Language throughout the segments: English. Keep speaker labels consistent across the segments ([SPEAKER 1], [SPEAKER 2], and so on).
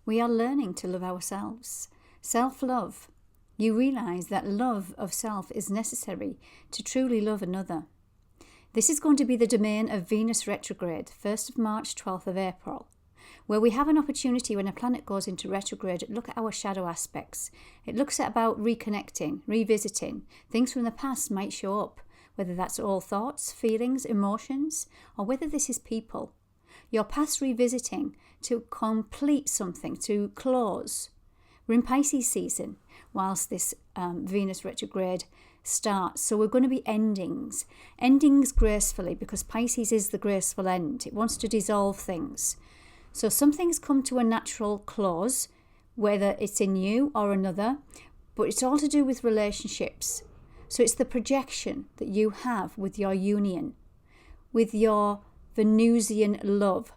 [SPEAKER 1] We are learning to love ourselves. Self-love. You realise that love of self is necessary to truly love another. This is going to be the domain of Venus Retrograde, 1st of March, 12th of April, where we have an opportunity when a planet goes into retrograde to look at our shadow aspects. It looks at about reconnecting, revisiting. Things from the past might show up, whether that's all thoughts, feelings, emotions, or whether this is people. Your past revisiting to complete something, to close. We're in Pisces season whilst this Venus retrograde starts. So we're going to be endings gracefully, because Pisces is the graceful end. It wants to dissolve things. So some things come to a natural close, whether it's in you or another, but it's all to do with relationships. So it's the projection that you have with your union, with your Venusian love.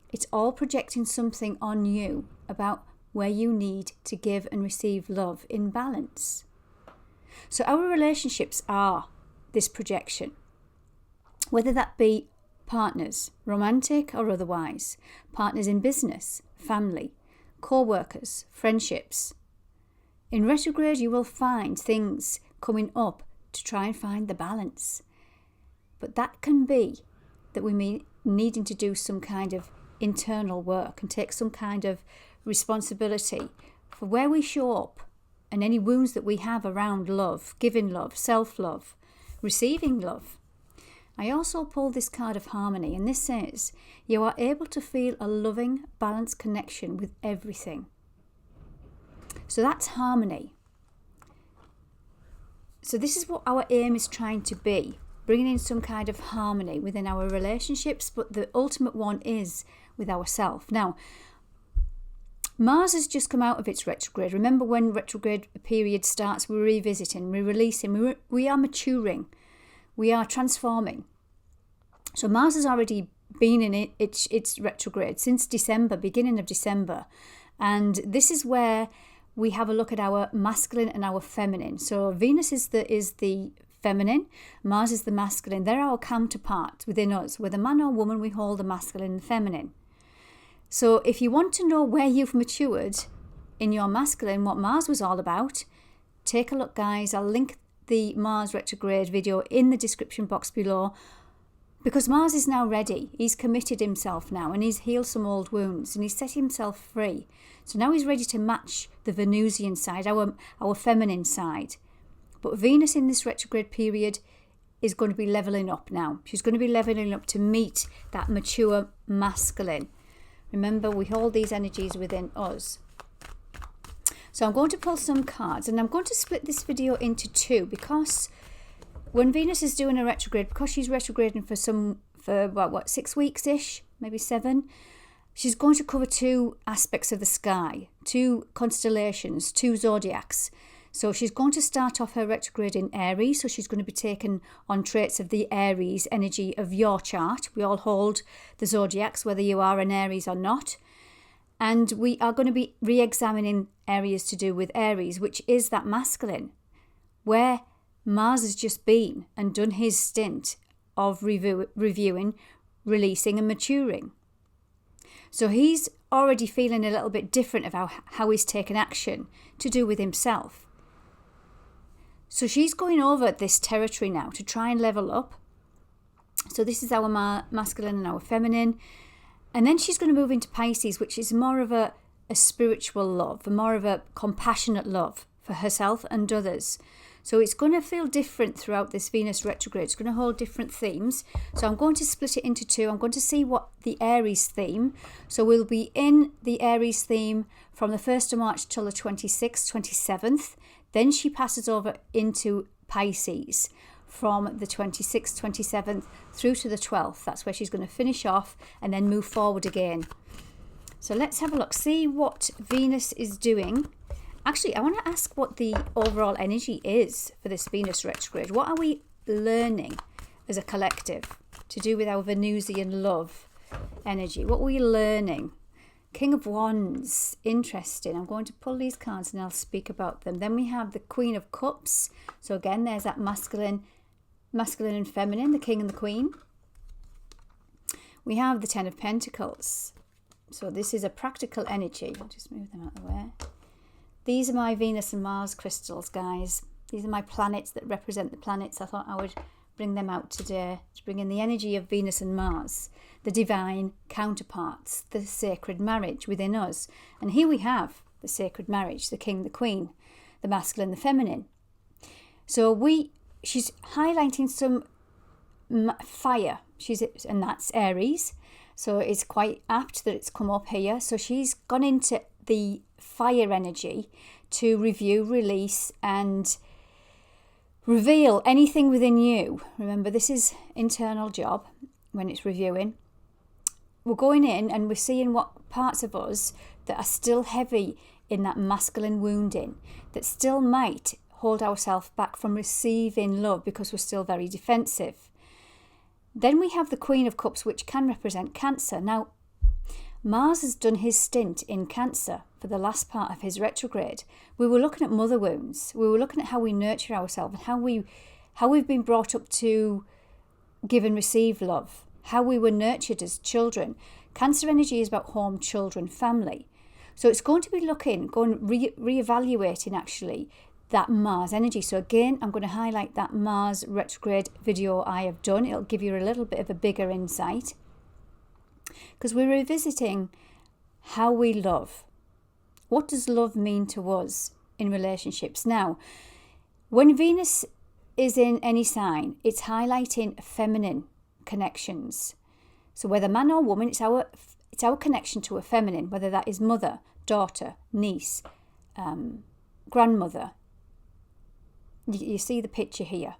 [SPEAKER 1] It's all projecting something on you about where you need to give and receive love in balance. So our relationships are this projection, whether that be partners, romantic or otherwise, partners in business, family, co-workers, friendships. In retrograde, you will find things coming up to try and find the balance. But that can be that we needing to do some kind of internal work and take some kind of responsibility for where we show up and any wounds that we have around love, giving love, self-love, receiving love. I also pulled this card of harmony, and this says you are able to feel a loving, balanced connection with everything. So that's harmony. So this is what our aim is trying to be, bringing in some kind of harmony within our relationships, but the ultimate one is with ourselves. Now, Mars has just come out of its retrograde. Remember, when retrograde period starts, we're revisiting, we're releasing, we are maturing, we are transforming. So Mars has already been in its retrograde since December, beginning of December. And this is where we have a look at our masculine and our feminine. So Venus is the feminine, Mars is the masculine. They're our counterparts within us. Whether man or woman, we hold the masculine and feminine. So if you want to know where you've matured in your masculine, what Mars was all about, take a look, guys. I'll link the Mars retrograde video in the description box below, because Mars is now ready. He's committed himself now, and he's healed some old wounds, and he's set himself free. So now he's ready to match the Venusian side, our feminine side. But Venus in this retrograde period is going to be leveling up now. She's going to be leveling up to meet that mature masculine. Remember, we hold these energies within us. So I'm going to pull some cards, and I'm going to split this video into two, because when Venus is doing a retrograde, because she's retrograding for 6 weeks-ish, maybe 7, she's going to cover two aspects of the sky, two constellations, two zodiacs. So she's going to start off her retrograde in Aries. So she's going to be taking on traits of the Aries energy of your chart. We all hold the zodiacs, whether you are an Aries or not. And we are going to be re-examining areas to do with Aries, which is that masculine, where Mars has just been and done his stint of reviewing, releasing and maturing. So he's already feeling a little bit different about how he's taken action to do with himself. So she's going over this territory now to try and level up. So this is our masculine and our feminine. And then she's going to move into Pisces, which is more of a spiritual love, more of a compassionate love for herself and others. So it's going to feel different throughout this Venus retrograde. It's going to hold different themes. So I'm going to split it into two. I'm going to see what the Aries theme. So we'll be in the Aries theme from the 1st of March till the 26th, 27th. Then she passes over into Pisces from the 26th, 27th through to the 12th. That's where she's going to finish off and then move forward again. So let's have a look, see what Venus is doing. Actually, I want to ask what the overall energy is for this Venus retrograde. What are we learning as a collective to do with our Venusian love energy? What are we learning? King of Wands, interesting. I'm going to pull these cards and I'll speak about them. Then we have the Queen of Cups. So again, there's that masculine and feminine, the King and the Queen. We have the Ten of Pentacles. So this is a practical energy. I'll just move them out of the way. These are my Venus and Mars crystals, guys. These are my planets that represent the planets. I thought I would bring them out today to bring in the energy of Venus and Mars, the divine counterparts, the sacred marriage within us. And here we have the sacred marriage, the king, the queen, the masculine, the feminine. So she's highlighting some fire. And that's Aries. So it's quite apt that it's come up here. So she's gone into the fire energy to review, release, and reveal anything within you. Remember, this is internal job when it's reviewing. We're going in and we're seeing what parts of us that are still heavy in that masculine wounding, that still might hold ourselves back from receiving love because we're still very defensive. Then we have the Queen of Cups, which can represent Cancer. Now, Mars has done his stint in Cancer for the last part of his retrograde. We were looking at mother wounds. We were looking at how we nurture ourselves and how we've been brought up to give and receive love, how we were nurtured as children. Cancer energy is about home, children, family. So it's going to be reevaluating actually that Mars energy. So again, I'm going to highlight that Mars retrograde video I have done. It'll give you a little bit of a bigger insight, because we're revisiting how we love. What does love mean to us in relationships? Now, when Venus is in any sign, it's highlighting feminine connections. So whether man or woman, it's our connection to a feminine, whether that is mother, daughter, niece, grandmother. You see the picture here.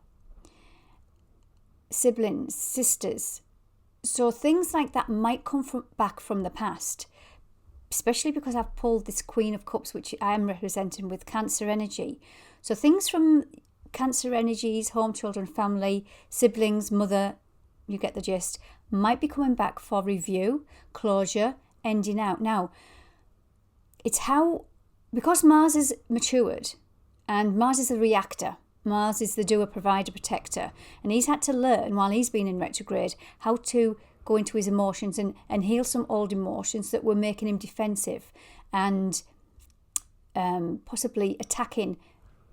[SPEAKER 1] Siblings, sisters. So things like that might come back from the past, especially because I've pulled this Queen of Cups, which I am representing with Cancer energy. So things from Cancer energies, home, children, family, siblings, mother, you get the gist, might be coming back for review, closure, ending out. Now, it's because Mars is matured, and Mars is a reactor. Mars is the doer, provider, protector. And he's had to learn, while he's been in retrograde, how to go into his emotions and heal some old emotions that were making him defensive and possibly attacking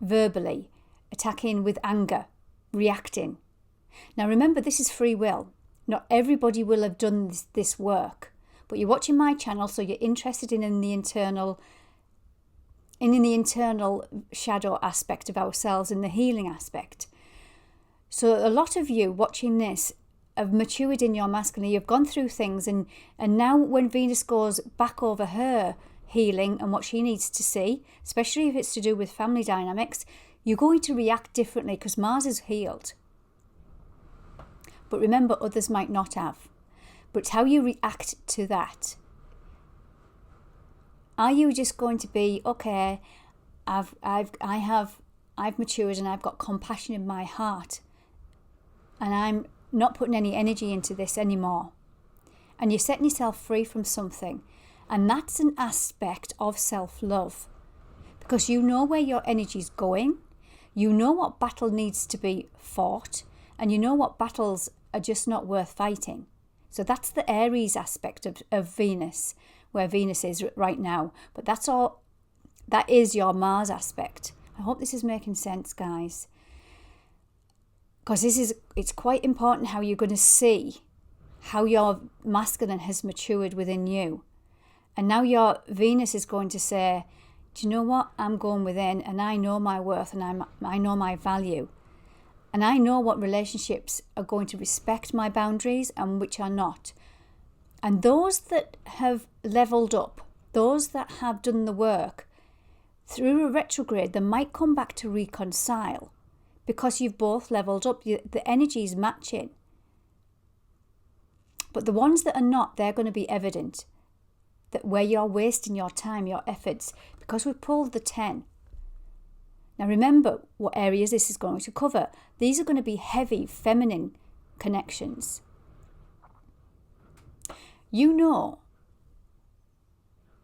[SPEAKER 1] verbally, attacking with anger, reacting. Now remember, this is free will. Not everybody will have done this work. But you're watching my channel, so you're interested in the internal shadow aspect of ourselves, in the healing aspect. So a lot of you watching this have matured in your masculine. You've gone through things, and now when Venus goes back over her healing and what she needs to see, especially if it's to do with family dynamics, you're going to react differently because Mars is healed. But remember, others might not have. But it's how you react to that. Are you just going to be, okay, I've matured and I've got compassion in my heart, and I'm not putting any energy into this anymore, and you're setting yourself free from something, and that's an aspect of self-love, because you know where your energy's going, you know what battle needs to be fought, and you know what battles are just not worth fighting. So that's the Aries aspect of Venus, where Venus is right now. But that's all. That is your Mars aspect. I hope this is making sense, guys. Because it's quite important how you're going to see how your masculine has matured within you. And now your Venus is going to say, do you know what? I'm going within, and I know my worth, and I know my value. And I know what relationships are going to respect my boundaries and which are not. And those that have leveled up, those that have done the work, through a retrograde, they might come back to reconcile because you've both leveled up. The energy is matching. But the ones that are not, they're going to be evident. That where you're wasting your time, your efforts, because we pulled the 10. Now remember what areas this is going to cover. These are going to be heavy feminine connections. You know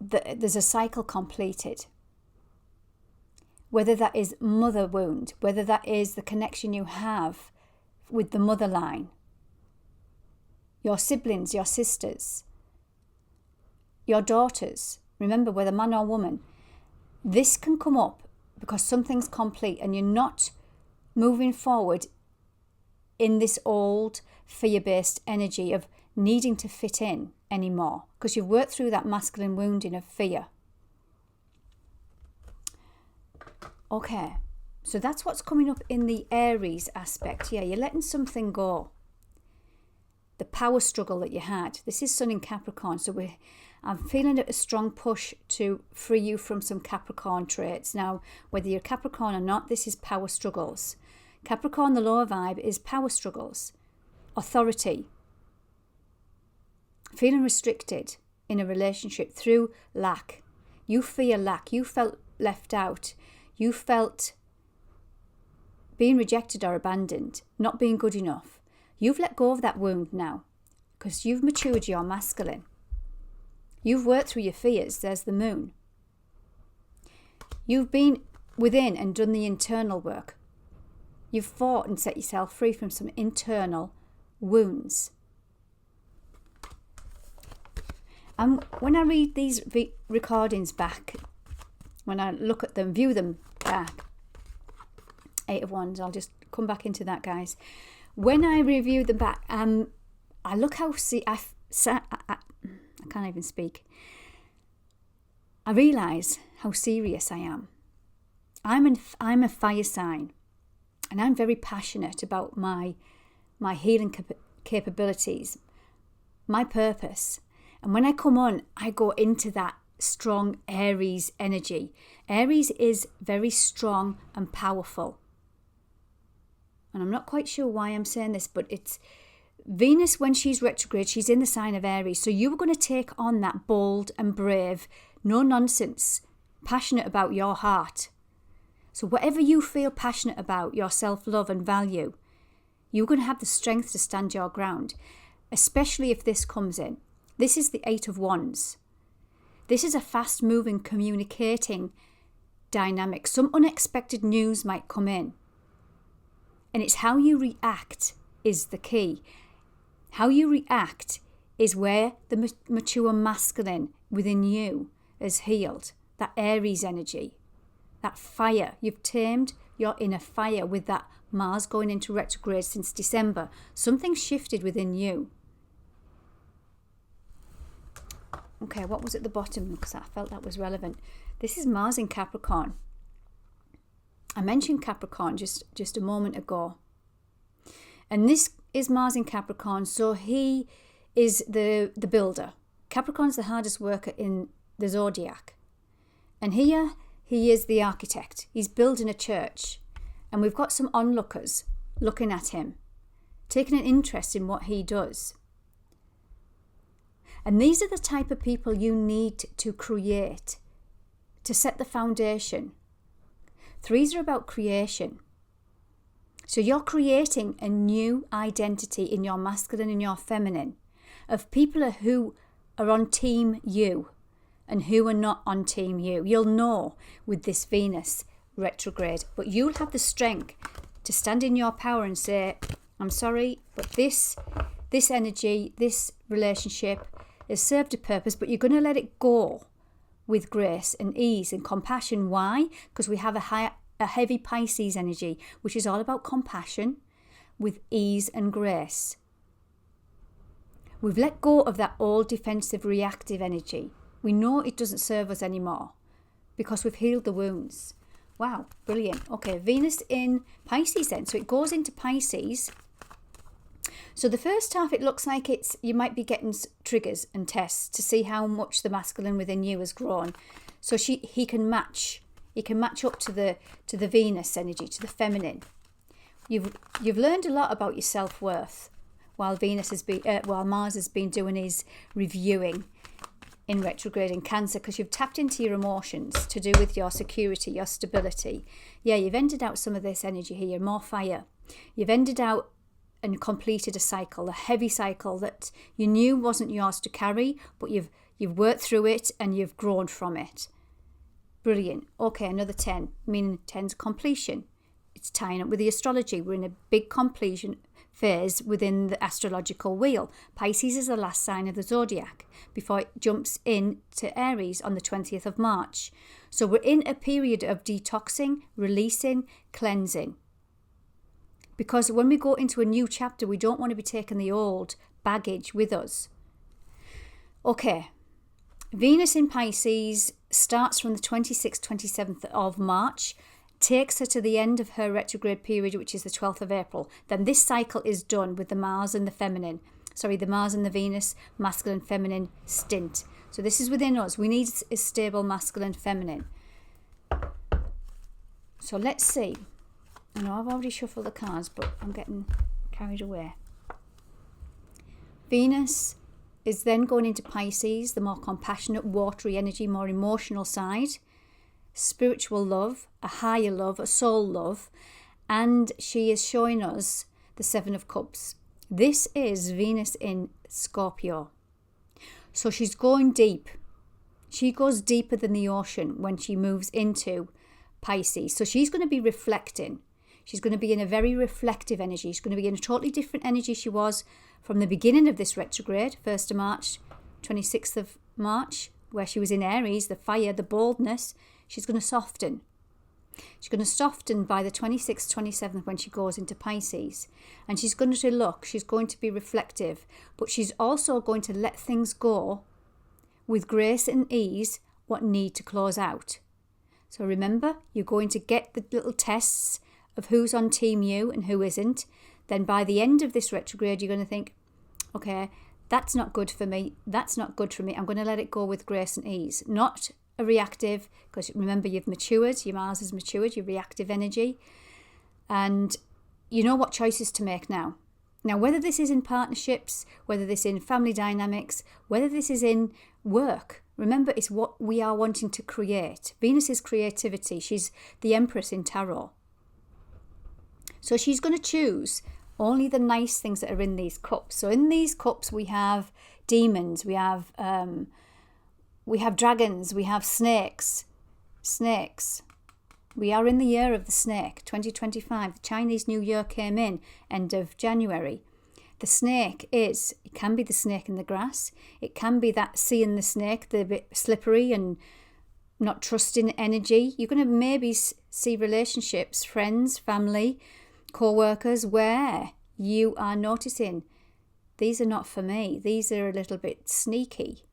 [SPEAKER 1] that there's a cycle completed. Whether that is mother wound, whether that is the connection you have with the mother line, your siblings, your sisters, your daughters, remember, whether man or woman, this can come up because something's complete and you're not moving forward in this old fear-based energy of needing to fit in anymore because you've worked through that masculine wounding of fear. Okay, so that's what's coming up in the Aries aspect. Yeah, you're letting something go. The power struggle that you had. This is Sun in Capricorn, so I'm feeling a strong push to free you from some Capricorn traits. Now, whether you're Capricorn or not, this is power struggles. Capricorn, the lower vibe, is power struggles, authority, feeling restricted in a relationship through lack. You fear lack. You felt left out. You felt being rejected or abandoned, not being good enough. You've let go of that wound now because you've matured your masculine. You've worked through your fears. There's the moon. You've been within and done the internal work. You've fought and set yourself free from some internal wounds. And when I read these recordings back, when I look at them, view them back, 8 of Wands, I'll just come back into that, guys. When I review them back, I look how I can't even speak. I realise how serious I am. I'm a fire sign, and I'm very passionate about my healing capabilities, my purpose. And when I come on, I go into that strong Aries energy. Aries is very strong and powerful. And I'm not quite sure why I'm saying this, but it's Venus, when she's retrograde, she's in the sign of Aries. So you were going to take on that bold and brave, no nonsense, passionate about your heart. So whatever you feel passionate about, your self-love and value, you're going to have the strength to stand your ground, especially if this comes in. This is the 8 of Wands. This is a fast-moving, communicating dynamic. Some unexpected news might come in. And it's how you react is the key. How you react is where the mature masculine within you is healed. That Aries energy, that fire. You've tamed your inner fire with that Mars going into retrograde since December. Something shifted within you. Okay, what was at the bottom? Because I felt that was relevant. This is Mars in Capricorn. I mentioned Capricorn just a moment ago. And this is Mars in Capricorn, so he is the builder. Capricorn's the hardest worker in the zodiac. And here he is the architect. He's building a church. And we've got some onlookers looking at him, taking an interest in what he does. And these are the type of people you need to create, to set the foundation. 3s are about creation. So you're creating a new identity in your masculine and your feminine of people who are on team you and who are not on team you. You'll know with this Venus retrograde, but you'll have the strength to stand in your power and say, I'm sorry, but this energy, this relationship has served a purpose, but you're going to let it go with grace and ease and compassion. Why? Because we have a heavy Pisces energy, which is all about compassion with ease and grace. We've let go of that old defensive reactive energy. We know it doesn't serve us anymore because we've healed the wounds. Wow, brilliant. Okay, Venus in Pisces then. So it goes into Pisces. So the first half, it looks like you might be getting triggers and tests to see how much the masculine within you has grown. So he can match up to the Venus energy, to the feminine. You've learned a lot about your self-worth while Mars has been doing his reviewing in retrograde in Cancer, because you've tapped into your emotions to do with your security, your stability. Yeah, you've ended out some of this energy here, more fire. You've ended out and completed a cycle, a heavy cycle that you knew wasn't yours to carry, but you've worked through it and you've grown from it. Brilliant. Okay, another 10, meaning 10's completion. It's tying up with the astrology. We're in a big completion phase within the astrological wheel. Pisces is the last sign of the zodiac before it jumps into Aries on the 20th of March. So we're in a period of detoxing, releasing, cleansing. Because when we go into a new chapter, we don't want to be taking the old baggage with us. Okay, Venus in Pisces starts from the 26th, 27th of March, takes her to the end of her retrograde period, which is the 12th of April. Then this cycle is done with the Mars and the feminine. The Mars and the Venus, masculine, feminine stint. So this is within us. We need a stable masculine, feminine. So let's see. I know I've already shuffled the cards, but I'm getting carried away. Venus is then going into Pisces, the more compassionate, watery energy, more emotional side. Spiritual love, a higher love, a soul love. And she is showing us the Seven of Cups. This is Venus in Scorpio. So she's going deep. She goes deeper than the ocean when she moves into Pisces. So she's going to be reflecting. She's going to be in a very reflective energy. She's going to be in a totally different energy she was from the beginning of this retrograde, 1st of March, 26th of March, where she was in Aries, the fire, the boldness. She's going to soften. She's going to soften by the 26th, 27th when she goes into Pisces. And she's going to look, she's going to be reflective, but she's also going to let things go with grace and ease what need to close out. So remember, you're going to get the little tests of who's on team you and who isn't. Then by the end of this retrograde, you're going to think, okay, that's not good for me. That's not good for me. I'm going to let it go with grace and ease. Not a reactive, because remember, you've matured. Your Mars has matured, your reactive energy. And you know what choices to make now. Now, whether this is in partnerships, whether this is in family dynamics, whether this is in work, remember, it's what we are wanting to create. Venus is creativity. She's the Empress in Tarot. So she's going to choose only the nice things that are in these cups. So in these cups we have demons, we have dragons, we have snakes. We are in the year of the snake, 2025. The Chinese New Year came in end of January. The snake it can be the snake in the grass. It can be that seeing the snake, the bit slippery and not trusting energy. You're going to maybe see relationships, friends, family, co-workers where you are noticing these are not for me. These are a little bit sneaky.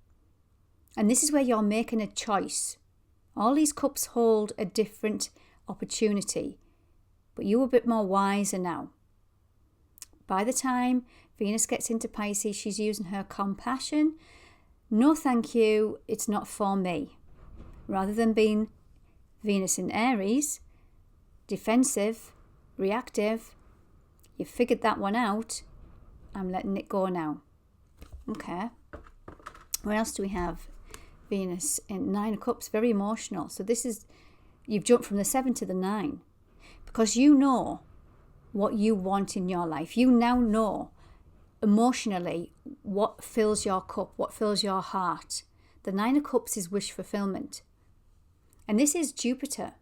[SPEAKER 1] And this is where you're making a choice. All these cups hold a different opportunity, but you're a bit more wiser now. By the time Venus gets into Pisces, she's using her compassion. No, thank you. It's not for me. Rather than being Venus in Aries, defensive, reactive, you figured that one out. I'm letting it go now. Okay. What else do we have? Venus in 9 of Cups, very emotional. So this is, you've jumped from the 7 to the 9 because you know what you want in your life. You now know emotionally what fills your cup, what fills your heart. The 9 of Cups is wish fulfillment. And this is Jupiter.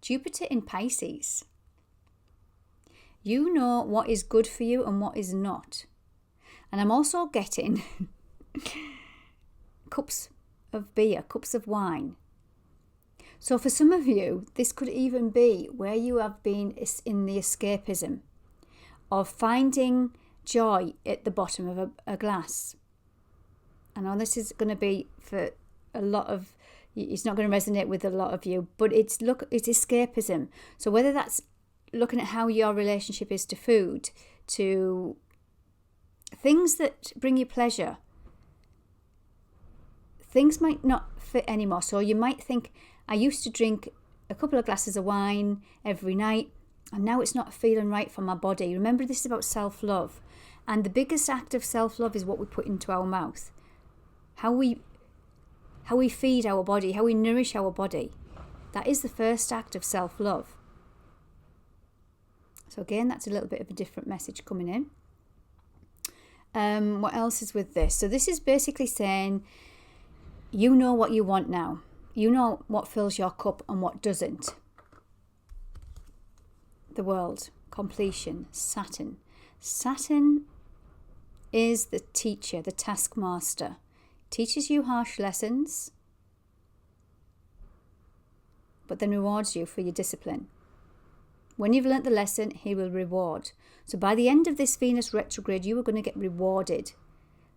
[SPEAKER 1] Jupiter in Pisces. You know what is good for you and what is not. And I'm also getting cups of beer, cups of wine. So for some of you, this could even be where you have been in the escapism of finding joy at the bottom of a glass. I know this is going to be for a lot of, it's not going to resonate with a lot of you, but it's escapism. So whether that's looking at how your relationship is to food, to things that bring you pleasure, things might not fit anymore. So you might think, I used to drink a couple of glasses of wine every night, and now it's not feeling right for my body. Remember, this is about self-love. And the biggest act of self-love is what we put into our mouth. How we feed our body, how we nourish our body. That is the first act of self-love. So again, that's a little bit of a different message coming in. What else is with this? So this is basically saying, you know what you want now. You know what fills your cup and what doesn't. The world, completion, Saturn. Saturn is the teacher, the taskmaster. Teaches you harsh lessons, but then rewards you for your discipline. When you've learnt the lesson, he will reward. So by the end of this Venus retrograde, you are going to get rewarded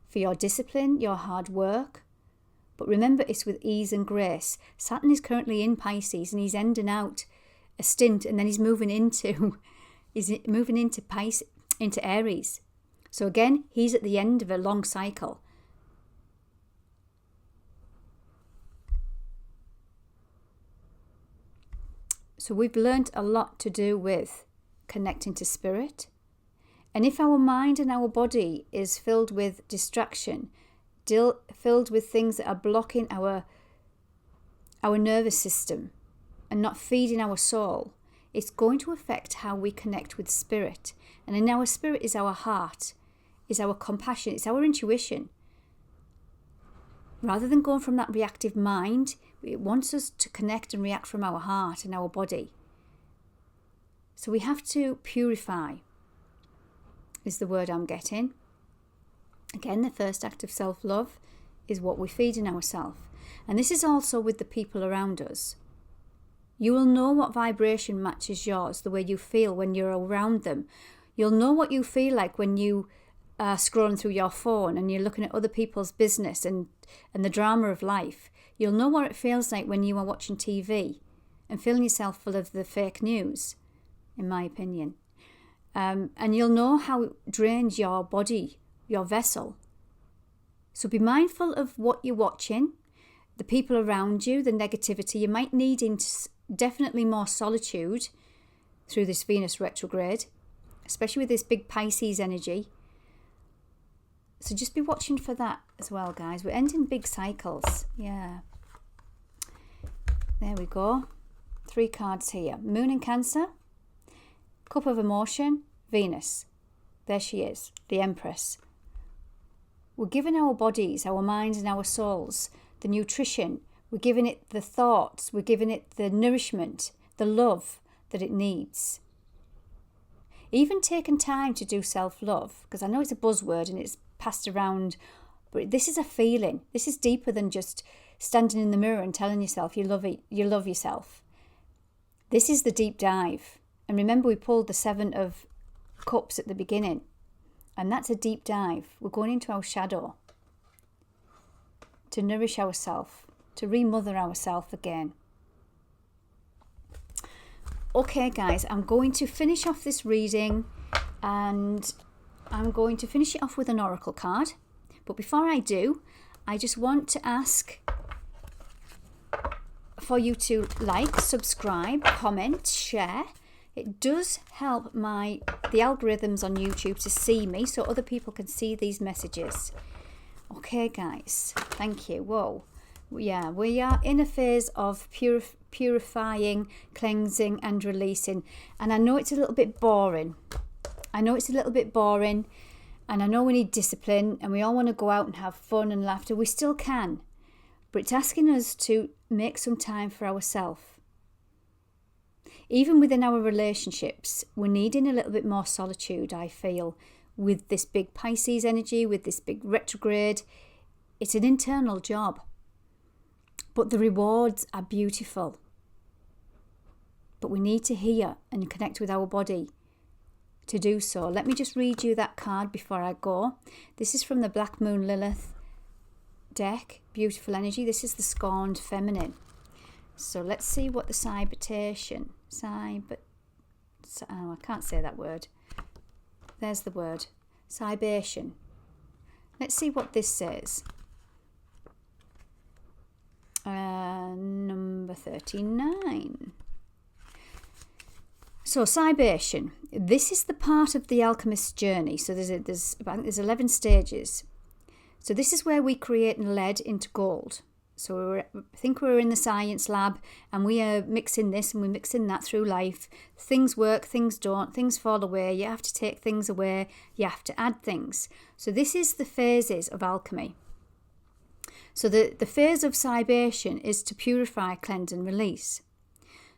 [SPEAKER 1] for your discipline, your hard work. But remember, it's with ease and grace. Saturn is currently in Pisces and he's ending out a stint, and then he's moving into Pisces, into Aries. So again, he's at the end of a long cycle. So we've learnt a lot to do with connecting to spirit. And if our mind and our body is filled with distraction, filled with things that are blocking our nervous system and not feeding our soul, it's going to affect how we connect with spirit. And in our spirit is our heart, is our compassion, it's our intuition. Rather than going from that reactive mind, it wants us to connect and react from our heart and our body. So we have to purify, is the word I'm getting. Again, the first act of self-love is what we feed in ourselves. And this is also with the people around us. You will know what vibration matches yours, the way you feel when you're around them. You'll know what you feel like when you are scrolling through your phone and you're looking at other people's business and the drama of life. You'll know what it feels like when you are watching TV and filling yourself full of the fake news, in my opinion. And you'll know how it drains your body, your vessel. So be mindful of what you're watching, the people around you, the negativity. You might need definitely more solitude through this Venus retrograde, especially with this big Pisces energy. So just be watching for that as well, guys. We're ending big cycles. Yeah. There we go. 3 cards here. Moon in Cancer. Cup of Emotion. Venus. There she is. The Empress. We're giving our bodies, our minds and our souls the nutrition. We're giving it the thoughts. We're giving it the nourishment, the love that it needs. Even taking time to do self-love, because I know it's a buzzword and it's passed around, but this is a feeling. This is deeper than just standing in the mirror and telling yourself you love yourself. This is the deep dive. And remember, we pulled the 7 of Cups at the beginning, and that's a deep dive. We're going into our shadow to nourish ourselves, to remother ourselves again. Okay, guys, I'm going to finish off this reading, and I'm going to finish it off with an oracle card. But before I do, I just want to ask for you to like, subscribe, comment, share. It does help the algorithms on YouTube to see me, so other people can see these messages. Okay, guys, thank you. Whoa. Yeah, we are in a phase of purifying, cleansing and releasing. And I know it's a little bit boring. And I know we need discipline and we all want to go out and have fun and laughter. We still can. But it's asking us to make some time for ourselves. Even within our relationships, we're needing a little bit more solitude, I feel, with this big Pisces energy, with this big retrograde. It's an internal job. But the rewards are beautiful. But we need to hear and connect with our body to do so. Let me just read you that card before I go. This is from the Black Moon Lilith deck. Beautiful energy. This is the Scorned Feminine. So let's see what the I can't say that word. There's the word. Cybation. Let's see what this says. Number 39. So cybation. This is the part of the alchemist's journey. So there's 11 stages. So this is where we create lead into gold. So I think we're in the science lab and we are mixing this and we're mixing that through life. Things work, things don't, things fall away. You have to take things away. You have to add things. So this is the phases of alchemy. So the phase of cybation is to purify, cleanse and release.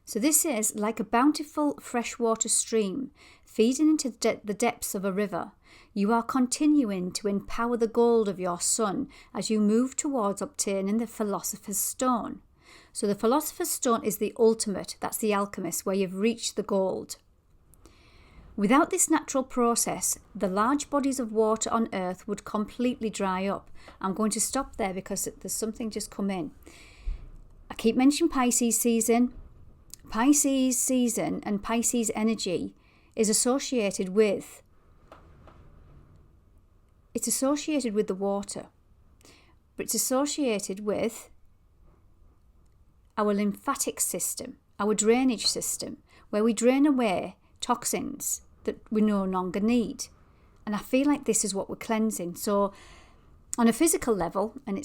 [SPEAKER 1] So this is like a bountiful freshwater stream feeding into the depths of a river. You are continuing to empower the gold of your sun as you move towards obtaining the Philosopher's Stone. So the Philosopher's Stone is the ultimate, that's the alchemist, where you've reached the gold. Without this natural process, the large bodies of water on Earth would completely dry up. I'm going to stop there because there's something just come in. I keep mentioning Pisces season. Pisces season and Pisces energy is associated with the water, but it's associated with our lymphatic system, our drainage system, where we drain away toxins that we no longer need. And I feel like this is what we're cleansing. So on a physical level, and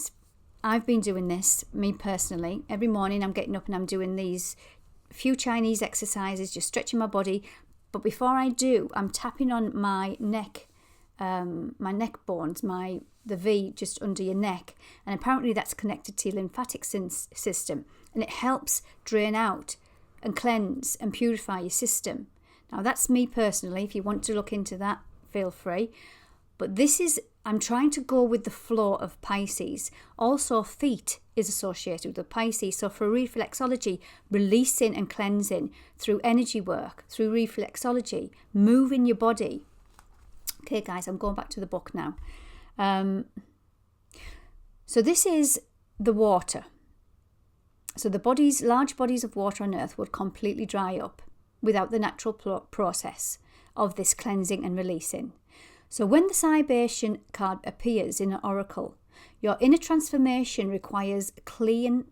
[SPEAKER 1] I've been doing this, me personally, every morning I'm getting up and I'm doing these few Chinese exercises, just stretching my body. But before I do, I'm tapping on my neck bones, the V just under your neck, and apparently that's connected to your lymphatic system, and it helps drain out and cleanse and purify your system. Now that's me personally. If you want to look into that, feel free. But I'm trying to go with the flow of Pisces. Also, feet is associated with Pisces. So for reflexology, releasing and cleansing through energy work, through reflexology, moving your body. Okay, guys, I'm going back to the book now. So this is the water. So the large bodies of water on Earth would completely dry up without the natural process of this cleansing and releasing. So when the Cybation card appears in an oracle, your inner transformation requires clean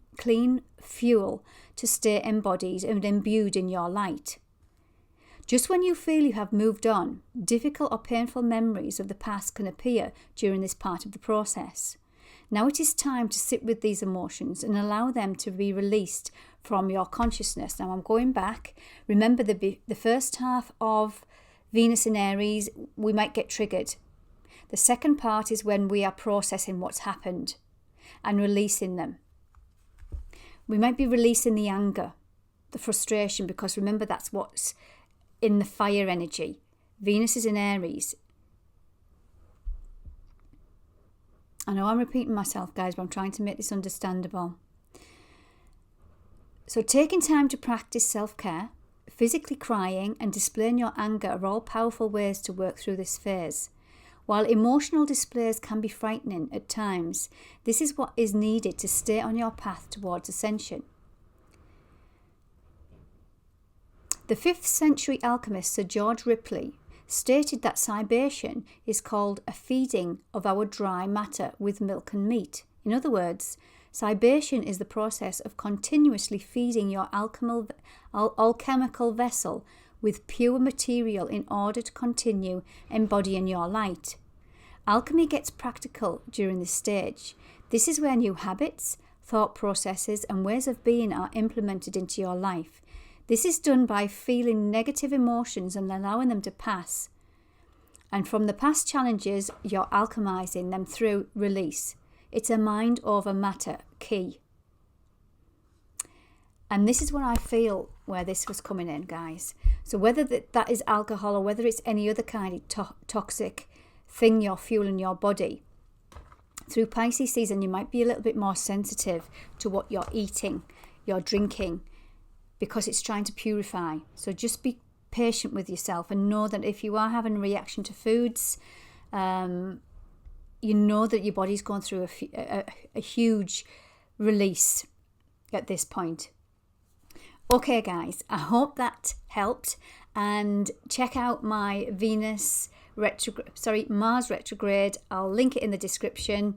[SPEAKER 1] fuel to stay embodied and imbued in your light. Just when you feel you have moved on, difficult or painful memories of the past can appear during this part of the process. Now it is time to sit with these emotions and allow them to be released from your consciousness. Now I'm going back. Remember the first half of Venus in Aries, we might get triggered. The second part is when we are processing what's happened and releasing them. We might be releasing the anger, the frustration, because remember that's what's in the fire energy. Venus is in Aries. I know I'm repeating myself, guys, but I'm trying to make this understandable. So taking time to practice self-care, physically crying and displaying your anger are all powerful ways to work through this phase. While emotional displays can be frightening at times, this is what is needed to stay on your path towards ascension. The 5th century alchemist Sir George Ripley stated that cybation is called a feeding of our dry matter with milk and meat. In other words, cybation is the process of continuously feeding your alchemical vessel with pure material in order to continue embodying your light. Alchemy gets practical during this stage. This is where new habits, thought processes, and ways of being are implemented into your life. This is done by feeling negative emotions and allowing them to pass. And from the past challenges, you're alchemizing them through release. It's a mind over matter key. And this is what I feel where this was coming in, guys. So whether that is alcohol or whether it's any other kind of toxic thing you're fueling your body, through Pisces season, you might be a little bit more sensitive to what you're eating, you're drinking, because it's trying to purify. So just be patient with yourself and know that if you are having a reaction to foods, you know that your body's going through a huge release at this point. Okay, guys, I hope that helped. And check out my Mars retrograde. I'll link it in the description.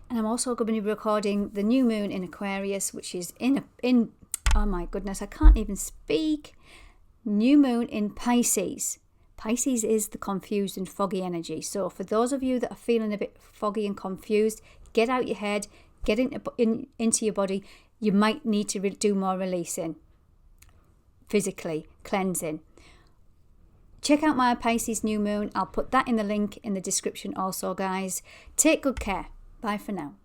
[SPEAKER 1] And I'm also going to be recording the new moon in Aquarius, which is in oh my goodness, I can't even speak. New moon in Pisces. Pisces is the confused and foggy energy. So for those of you that are feeling a bit foggy and confused, get out your head, get into your body. You might need to do more releasing, physically, cleansing. Check out my Pisces new moon. I'll put that in the link in the description also, guys. Take good care. Bye for now.